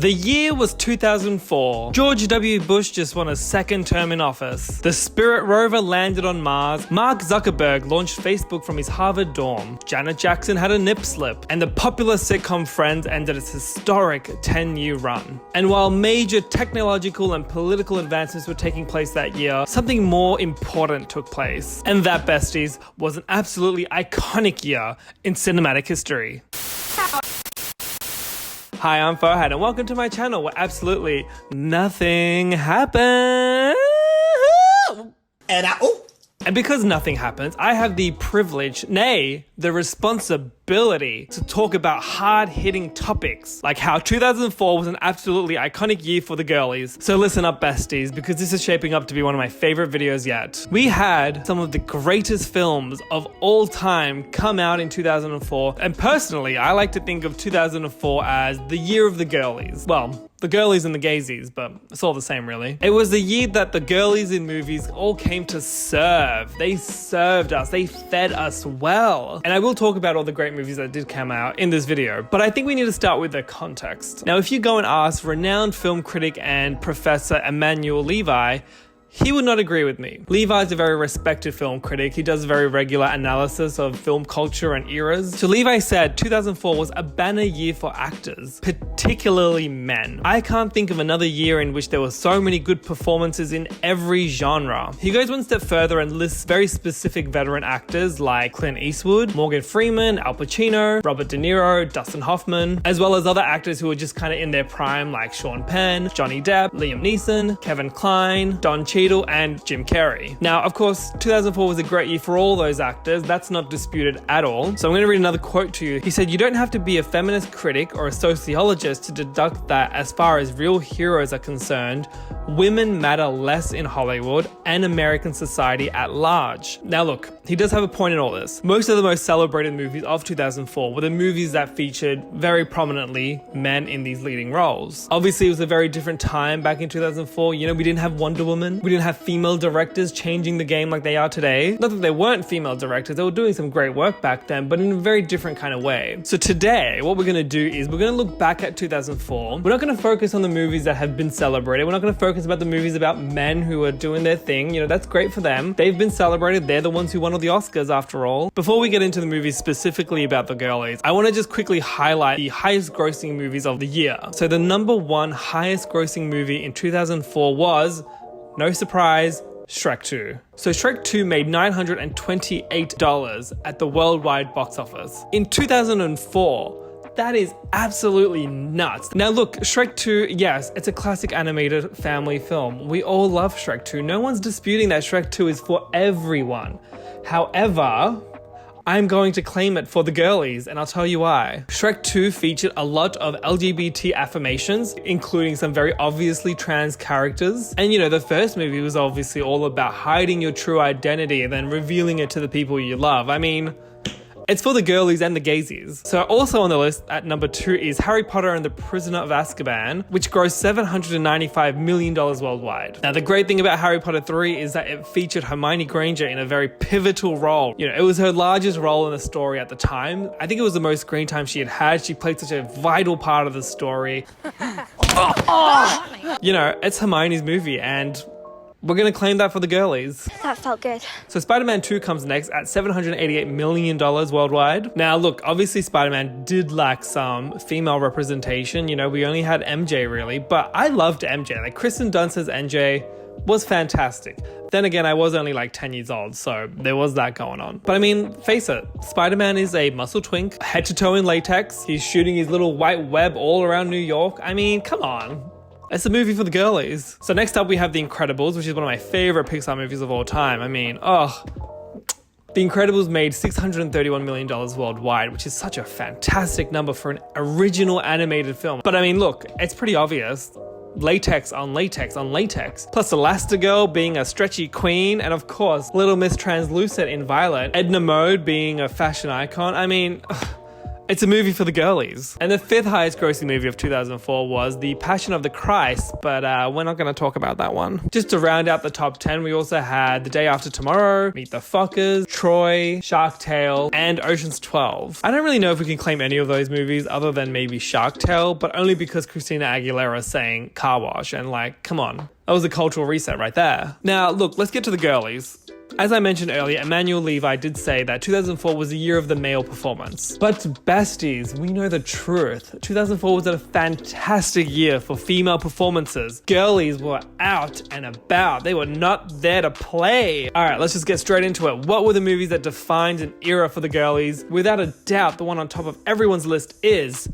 The year was 2004. George W. Bush just won a second term in office. The Spirit rover landed on Mars. Mark Zuckerberg launched Facebook from his Harvard dorm. Janet Jackson had a nip slip. And the popular sitcom Friends ended its historic 10-year run. And while major technological and political advancements were taking place that year, something more important took place. And that, besties, was an absolutely iconic year in cinematic history. Hi, I'm Farhad and welcome to my channel where absolutely nothing happens. And because nothing happens, I have the privilege, nay, the responsibility to talk about hard-hitting topics, like how 2004 was an absolutely iconic year for the girlies. So listen up, besties, because this is shaping up to be one of my favorite videos yet. We had some of the greatest films of all time come out in 2004, and personally, I like to think of 2004 as the year of the girlies. Well, the girlies and the gazies, but it's all the same really. It was the year that the girlies in movies all came to serve. They served us, they fed us well. And I will talk about all the great movies that did come out in this video, but I think we need to start with the context. Now, if you go and ask renowned film critic and professor Emmanuel Levi, he would not agree with me. Levi's a very respected film critic. He does very regular analysis of film culture and eras. So Levi said 2004 was a banner year for actors, particularly men. I can't think of another year in which there were so many good performances in every genre. He goes one step further and lists very specific veteran actors like Clint Eastwood, Morgan Freeman, Al Pacino, Robert De Niro, Dustin Hoffman, as well as other actors who were just kind of in their prime like Sean Penn, Johnny Depp, Liam Neeson, Kevin Kline, Don Cheadle, and Jim Carrey. Now, of course, 2004 was a great year for all those actors. That's not disputed at all. So I'm going to read another quote to you. He said, "You don't have to be a feminist critic or a sociologist to deduct that as far as real heroes are concerned, women matter less in Hollywood and American society at large." Now look, he does have a point in all this. Most of the most celebrated movies of 2004 were the movies that featured very prominently men in these leading roles. Obviously, it was a very different time back in 2004. You know, we didn't have Wonder Woman. We didn't have female directors changing the game like they are today. Not that there weren't female directors, they were doing some great work back then, but in a very different kind of way. So today, what we're gonna do is we're gonna look back at 2004. We're not gonna focus on the movies that have been celebrated. We're not gonna focus about the movies about men who are doing their thing. You know, that's great for them. They've been celebrated. They're the ones who won all the Oscars after all. Before we get into the movies specifically about the girlies, I wanna just quickly highlight the highest grossing movies of the year. So the number one highest grossing movie in 2004 was, no surprise, Shrek 2. So Shrek 2 made $928 at the worldwide box office. In 2004, that is absolutely nuts. Now look, Shrek 2, yes, it's a classic animated family film. We all love Shrek 2. No one's disputing that Shrek 2 is for everyone. However, I'm going to claim it for the girlies, and I'll tell you why. Shrek 2 featured a lot of LGBT affirmations, including some very obviously trans characters. And you know, the first movie was obviously all about hiding your true identity and then revealing it to the people you love. I mean, it's for the girlies and the gazies. So also on the list at number 2 is Harry Potter and the Prisoner of Azkaban, which grossed $795 million worldwide. Now the great thing about Harry Potter 3 is that it featured Hermione Granger in a very pivotal role. You know, it was her largest role in the story at the time. I think it was the most screen time she had had. She played such a vital part of the story. You know, it's Hermione's movie and we're gonna claim that for the girlies. That felt good. So Spider-Man 2 comes next at $788 million worldwide. Now look, obviously Spider-Man did lack some female representation. You know, we only had MJ really, but I loved MJ. Like Kristen Dunst as MJ was fantastic. Then again, I was only like 10 years old, so there was that going on. But I mean, face it, Spider-Man is a muscle twink, head to toe in latex. He's shooting his little white web all around New York. I mean, come on. It's a movie for the girlies. So next up we have The Incredibles, which is one of my favorite Pixar movies of all time. I mean, The Incredibles made $631 million worldwide, which is such a fantastic number for an original animated film. But I mean, look, it's pretty obvious. Latex on latex on latex. Plus Elastigirl being a stretchy queen, and of course, Little Miss Translucent in Violet. Edna Mode being a fashion icon. I mean, It's a movie for the girlies. And the 5th highest grossing movie of 2004 was The Passion of the Christ, but we're not going to talk about that one. Just to round out the top 10, we also had The Day After Tomorrow, Meet the Fockers, Troy, Shark Tale, and Ocean's 12. I don't really know if we can claim any of those movies other than maybe Shark Tale, but only because Christina Aguilera sang Car Wash, and like, come on. That was a cultural reset right there. Now, look, let's get to the girlies. As I mentioned earlier, Emmanuel Levi did say that 2004 was the year of the male performance. But besties, we know the truth. 2004 was a fantastic year for female performances. Girlies were out and about. They were not there to play. All right, let's just get straight into it. What were the movies that defined an era for the girlies? Without a doubt, the one on top of everyone's list is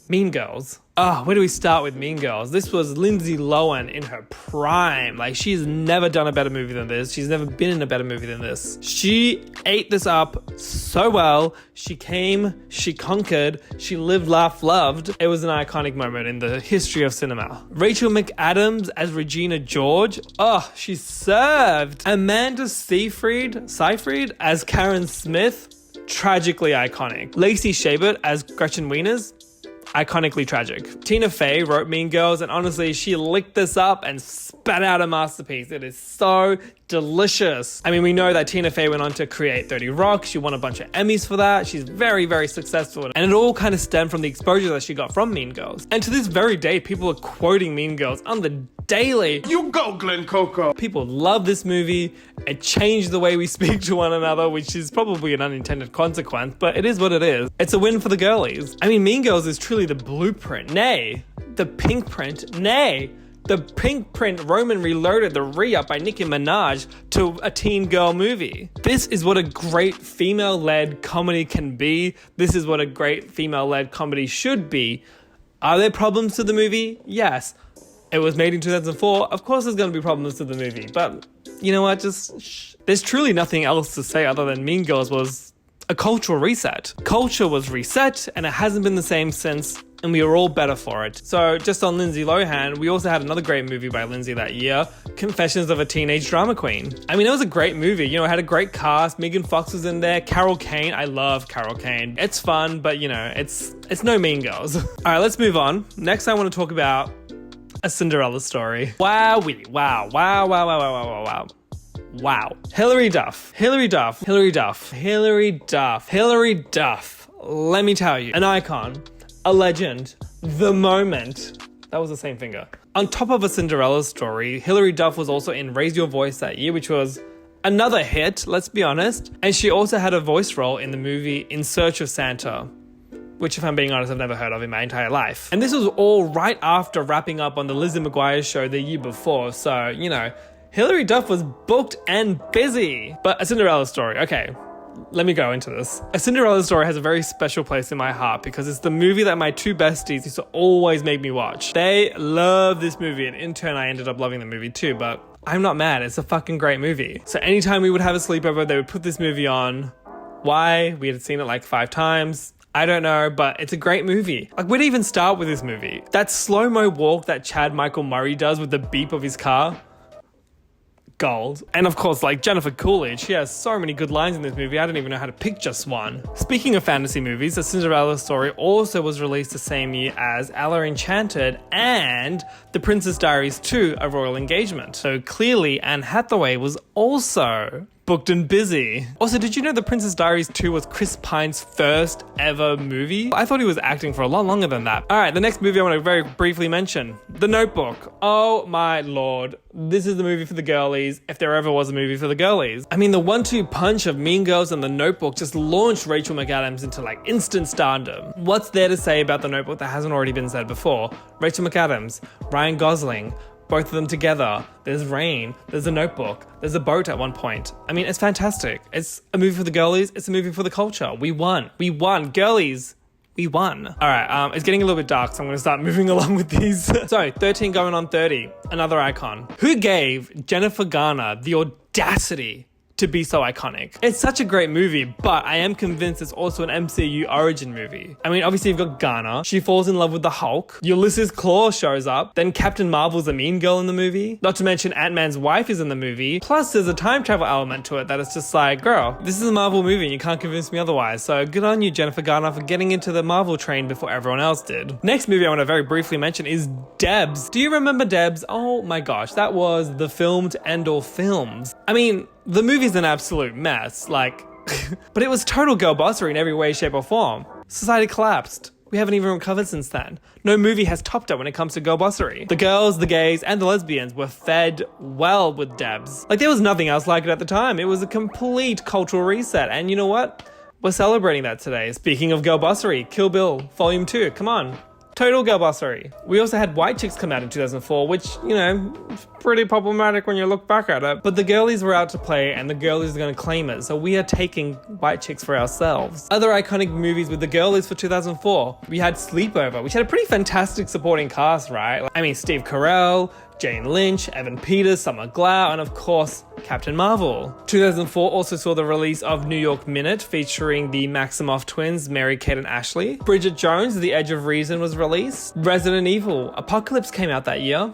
Mean Girls. Where do we start with Mean Girls? This was Lindsay Lohan in her prime. Like, she's never done a better movie than this. She's never been in a better movie than this. She ate this up so well. She came, she conquered, she lived, laughed, loved. It was an iconic moment in the history of cinema. Rachel McAdams as Regina George. She served. Amanda Seyfried as Karen Smith. Tragically iconic. Lacey Chabert as Gretchen Wieners. Iconically tragic. Tina Fey wrote Mean Girls, and honestly, she licked this up and spat out a masterpiece. It is so delicious. I mean, we know that Tina Fey went on to create 30 Rock. She won a bunch of Emmys for that. She's very, very successful. And it all kind of stemmed from the exposure that she got from Mean Girls. And to this very day, people are quoting Mean Girls on the daily. You go, Glenn Coco. People love this movie. It changed the way we speak to one another, which is probably an unintended consequence, but it is what it is. It's a win for the girlies. I mean, Mean Girls is truly the blueprint, nay, the pink print, nay, the pink print Roman Reloaded, the re-up by Nicki Minaj to a teen girl movie. This is what a great female-led comedy can be. This is what a great female-led comedy should be. Are there problems to the movie? Yes. It was made in 2004. Of course there's going to be problems to the movie, but you know what? There's truly nothing else to say other than Mean Girls was a cultural reset. Culture was reset, and it hasn't been the same since, and we are all better for it. So just on Lindsay Lohan, we also had another great movie by Lindsay that year, Confessions of a Teenage Drama Queen. I mean, it was a great movie. You know, it had a great cast. Megan Fox was in there. Carol Kane. I love Carol Kane. It's fun, but you know, it's no Mean Girls. All right, let's move on. Next, I want to talk about A Cinderella Story. Wow. Hilary Duff. Let me tell you, an icon, a legend, the moment. That was the same finger. On top of A Cinderella Story, Hilary Duff was also in Raise Your Voice that year, which was another hit, let's be honest. And she also had a voice role in the movie In Search of Santa, which, if I'm being honest, I've never heard of in my entire life. And this was all right after wrapping up on the Lizzie McGuire show the year before, so, you know, Hilary Duff was booked and busy. But A Cinderella Story, okay, let me go into this. A Cinderella Story has a very special place in my heart because it's the movie that my two besties used to always make me watch. They love this movie, and in turn, I ended up loving the movie too, but I'm not mad, it's a fucking great movie. So anytime we would have a sleepover, they would put this movie on. Why? We had seen it like 5 times. I don't know, but it's a great movie. Like, where to even start with this movie? That slow-mo walk that Chad Michael Murray does with the beep of his car. Gold. And of course, like Jennifer Coolidge, she has so many good lines in this movie, I don't even know how to pick just one. Speaking of fantasy movies, A Cinderella Story also was released the same year as Ella Enchanted and The Princess Diaries 2, A Royal Engagement. So clearly, Anne Hathaway was also booked and busy. Also, did you know The Princess Diaries 2 was Chris Pine's first ever movie? I thought he was acting for a lot longer than that. All right, the next movie I want to very briefly mention, The Notebook. Oh my lord. This is the movie for the girlies, if there ever was a movie for the girlies. I mean, the 1-2 punch of Mean Girls and The Notebook just launched Rachel McAdams into like instant stardom. What's there to say about The Notebook that hasn't already been said before? Rachel McAdams, Ryan Gosling, both of them together. There's rain, there's a notebook, there's a boat at one point. I mean, it's fantastic. It's a movie for the girlies, it's a movie for the culture. We won. Girlies, we won. All right, it's getting a little bit dark, so I'm gonna start moving along with these. So, 13 going on 30, another icon. Who gave Jennifer Garner the audacity to be so iconic. It's such a great movie, but I am convinced it's also an MCU origin movie. I mean, obviously you've got Ghana. She falls in love with the Hulk. Ulysses Claw shows up. Then Captain Marvel's a mean girl in the movie. Not to mention Ant-Man's wife is in the movie. Plus there's a time travel element to it that it's just like, girl, this is a Marvel movie and you can't convince me otherwise. So good on you, Jennifer Garner, for getting into the Marvel train before everyone else did. Next movie I want to very briefly mention is Debs. Do you remember Debs? Oh my gosh, that was the film to end all films. I mean, the movie's an absolute mess, like, but it was total girlbossery in every way, shape, or form. Society collapsed. We haven't even recovered since then. No movie has topped it when it comes to girlbossery. The girls, the gays, and the lesbians were fed well with Debs. Like, there was nothing else like it at the time. It was a complete cultural reset, and you know what? We're celebrating that today. Speaking of girlbossery, Kill Bill Volume 2, come on. Total girlbossery. We also had White Chicks come out in 2004, which, you know, is pretty problematic when you look back at it. But the girlies were out to play and the girlies are going to claim it. So we are taking White Chicks for ourselves. Other iconic movies with the girlies for 2004. We had Sleepover, which had a pretty fantastic supporting cast, right? I mean, Steve Carell, Jane Lynch, Evan Peters, Summer Glau, and of course, Captain Marvel. 2004 also saw the release of New York Minute, featuring the Maximoff twins, Mary-Kate and Ashley. Bridget Jones, The Edge of Reason was released. Resident Evil, Apocalypse came out that year.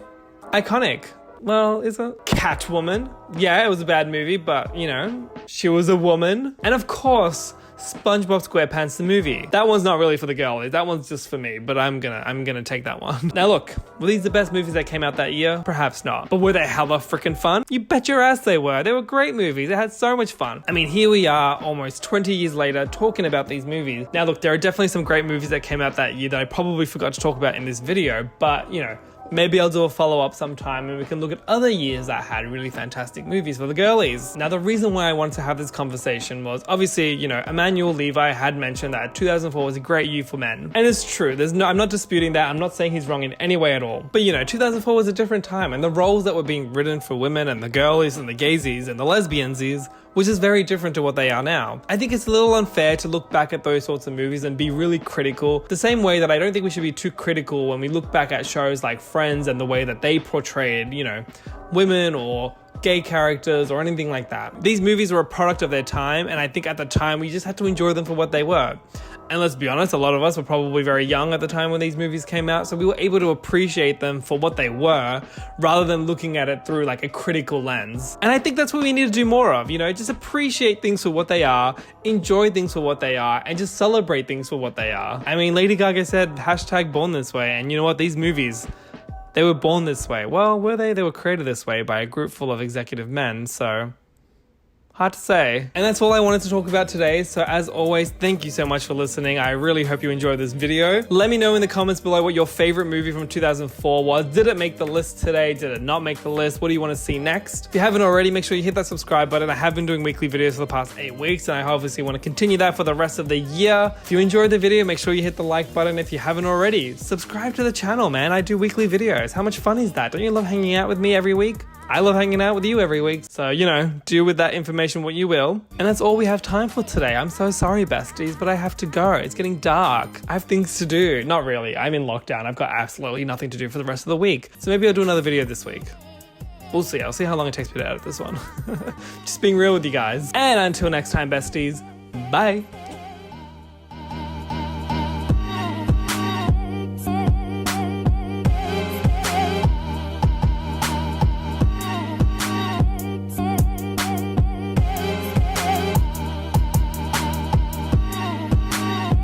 Iconic. Well, is it? Catwoman. Yeah, it was a bad movie, but, you know, she was a woman. And of course, SpongeBob SquarePants the movie. That one's not really for the girlies. That one's just for me, but I'm gonna take that one. Now look, were these the best movies that came out that year? Perhaps not. But were they hella freaking fun? You bet your ass they were. They were great movies. They had so much fun. I mean, here we are almost 20 years later talking about these movies. Now look, there are definitely some great movies that came out that year that I probably forgot to talk about in this video, but you know, maybe I'll do a follow-up sometime and we can look at other years that had really fantastic movies for the girlies. Now, the reason why I wanted to have this conversation was obviously, you know, Emmanuel Levi had mentioned that 2004 was a great year for men. And it's true. I'm not disputing that. I'm not saying he's wrong in any way at all. But, you know, 2004 was a different time and the roles that were being written for women and the girlies and the gaysies and the lesbiansies which is very different to what they are now. I think it's a little unfair to look back at those sorts of movies and be really critical, the same way that I don't think we should be too critical when we look back at shows like Friends and the way that they portrayed, you know, women or gay characters or anything like that. These movies were a product of their time, and I think at the time we just had to enjoy them for what they were. And let's be honest, a lot of us were probably very young at the time when these movies came out, so we were able to appreciate them for what they were, rather than looking at it through like a critical lens. And I think that's what we need to do more of, you know, just appreciate things for what they are, enjoy things for what they are, and just celebrate things for what they are. I mean, Lady Gaga said, #born this way, and you know what, these movies, they were born this way. Well, were they? They were created this way by a group full of executive men, so hard to say. And that's all I wanted to talk about today. So as always, thank you so much for listening. I really hope you enjoyed this video. Let me know in the comments below what your favorite movie from 2004 was. Did it make the list today? Did it not make the list? What do you want to see next? If you haven't already, make sure you hit that subscribe button. I have been doing weekly videos for the past 8 weeks, and I obviously want to continue that for the rest of the year. If you enjoyed the video, make sure you hit the like button. If you haven't already, subscribe to the channel, man. I do weekly videos. How much fun is that? Don't you love hanging out with me every week? I love hanging out with you every week. So, you know, do with that information what you will. And that's all we have time for today. I'm so sorry, besties, but I have to go. It's getting dark. I have things to do. Not really. I'm in lockdown. I've got absolutely nothing to do for the rest of the week. So maybe I'll do another video this week. We'll see. I'll see how long it takes me to edit this one. Just being real with you guys. And until next time, besties, bye.